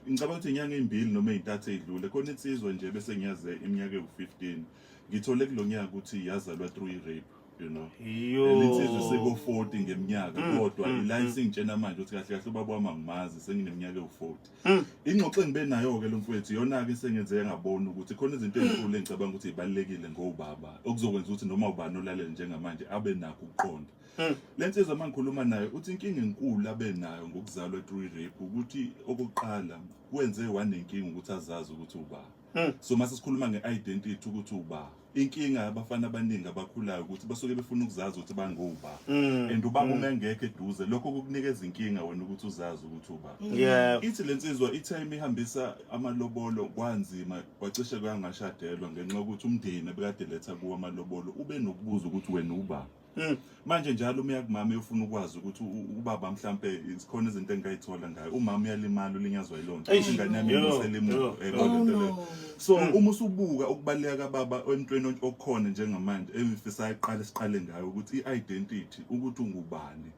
ngicabanga ukuthi inyanga ezimbili noma ezintathu edlule khona insizwa nje bese ngiyaze iminyaka ewu15 ngithole kulonyaka ukuthi yazalwa through rape, you know. Insizwa seko40 ngeminyaka kodwa ila singitshena manje ukuthi kahle kahle ubaba wami angimazi sengineminyaka ewu40. Ingxoxo engibe nayo ke lo mfowethu yona ke sengenzeke ngabona ukuthi khona izinto ezinkulu engicabanga ukuthi zibalekile ngobaba okuzokwenza ukuthi noma ubani olalela njengamanje abe nakho ukuqonda. Lensizwa mangikhuluma nayo uthi inkinga enkulu abenayo ngokuzalwa through rape ukuthi okokuqala kwenze wanenkinga ukuthi azazi ukuthi uba. So mase sikhuluma ngeidentity ukuthi uba inkinga abafana abaningi abakhulayo ukuthi basuke befuna ukuzazi ukuthi bangoba and ubaba uma engekho eduze lokho kukunikeza inkinga wena ukuthi uzazi ukuthi uba. Ithi lensizwa itime ihambisa amalobolo kwanzima kwacishe kwangashadelwa ngenxa ukuthi umndeni ebekade letha kuwo amalobolo ube nokubuza ukuthi wena uba. Manje njalo uma yakumama uyofuna ukwazi ukuthi ubaba mhlambe isikhona izinto engayithola ngayo umama uyalimala ulinyazwa yilonto ingane yami iselimulu ebona. So uma usubuka ukubaleka baba emntweni okukhona njengamanje emfisa iqala siqale ngayo ukuthi iidentity ukuthi ungubani.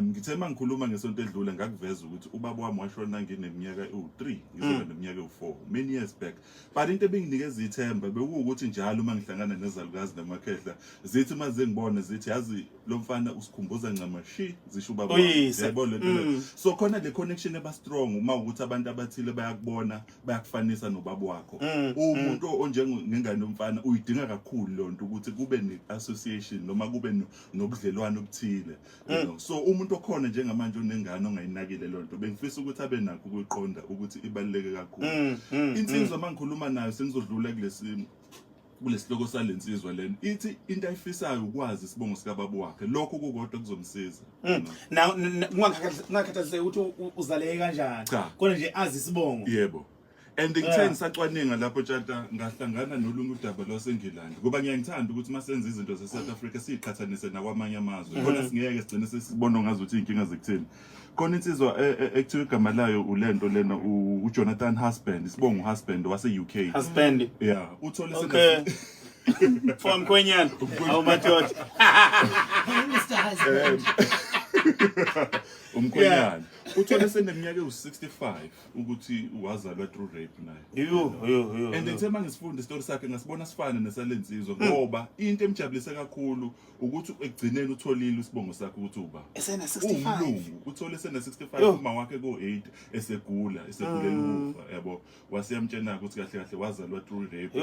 Ngithe mangikhuluma ngesonto edlule ngakuveza ukuthi ubaba wami washona ngineminyaka ewu3 ngizoba neminyaka ewu4 many years back, but into ebinginikeza ithemba bekuwukuthi njalo uma ngihlangana nezalukazi namakhehla zithi maze ngibona zithi yazi lo mfana usikhumbuza ncamashi zisho ubaba yabona lento. So khona le connection eba strong uma ukuthi abantu abathile bayakubona bayakufanisa nobaba wakho. Umuntu onjengengane yomfana uyidinga kakhulu lonto ukuthi kube ne-association noma kube nobudlelwano obuthile, you know. So umuntu okhona njengamanje onengane ongayinakile lonto bengifisa ukuthi abe nakho ukuqonda ukuthi ibaluleke kakhulu. Insizwa mangikhuluma nayo sengizodlula kulesihloko salensizwa lena ithi into ayifisayo ukwazi isibongo sika baba wakhe lokho kukodwa kuzomsiza. Now ngakhathazeke ukuthi uzaleke kanjani kodwa nje azi isibongo. Yebo. And ngithe ngisacwaninga lapho tshata ngahlangana nolunye udaba lwaseNgilandi ngoba ngiyangithanda ukuthi masenze izinto ze-South Africa siqhathanise nakwamanye amazwe khona singeke sigcine sesibona ngazi ukuthi inkinga zikuthini. Khona insizwa ekuthiwa igama layo ulento lena uJonathan Husband isibongo husband wase-UK. Husband. Yeah, uthole from Kwenyana. How much George? Mr. Husband. Umkhonyana uthole seneminyaka ewu65 ukuthi wazalwa through rape naye. And ngithe mangisifunda istory sakhe ngasibona sifana nesalensizwa ngoba into emjabulise kakhulu ukuthi ekugcineni utholile isibongo sakhe ukuthi uba esena 65 uthole sena 65 uma wakhe ko8 esegulela ukufa yabo wasiyamtshena ukuthi kahle kahle wazalwa through rape.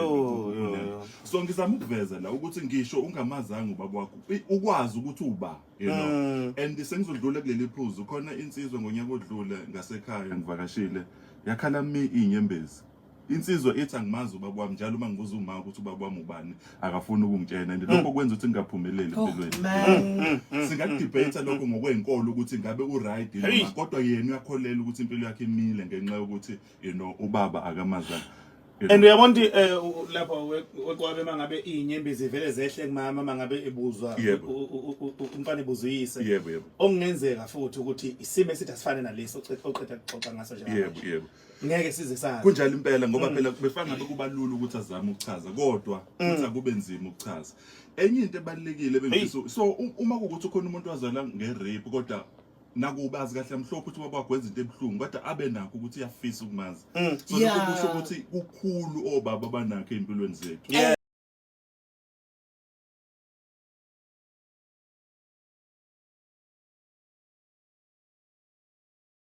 So ngizama ukuveza la ukuthi ngisho ungamazanga ubaba wakho ukwazi ukuthi uba, you know. And sengizodlula kuleli phuzu khona insizwa ngonyaka odlule ngasekhaya ngivakashile yakhala inyembezi. Insizwa ethi angimazi ubaba wami njalo uma ngibuza uma ukuthi ubaba wami ubani akafuni ukungitshena and lokho kwenza ukuthi ngingaphumeleli empilweni. Singadebate lokho ngokwenkolo ukuthi ngabe uright noma kodwa yena uyakholela ukuthi impilo yakhe imile ngenxa yokuthi you know ubaba akamazana. And uyabona lapho wekwabe mangabe inyembezi vele zehle kumama mangabe ebuzwa umfana ebuzuyise. Yebo. Okungenzeka futhi ukuthi isimo esithi asifane naleso oqeda ukuxoxa ngaso nje. Yebo. Ngeke size sazi. Kunjalo impela ngoba phela befanga ngabe kubalula ukuthi azame ukuchaza kodwa kuthi kube nzima ukuchaza. Enye into ebalekile bengifisa so uma kuukuthi khona umuntu wazala ngerape kodwa nakubazi kahle mhlophe ukuthi ubaba wakwenza into ebhlungu kodwa abe nakho ukuthi uyafisa ukumazi. So lokho kusho ukuthi kukhulu obaba abanakho empilweni zethu.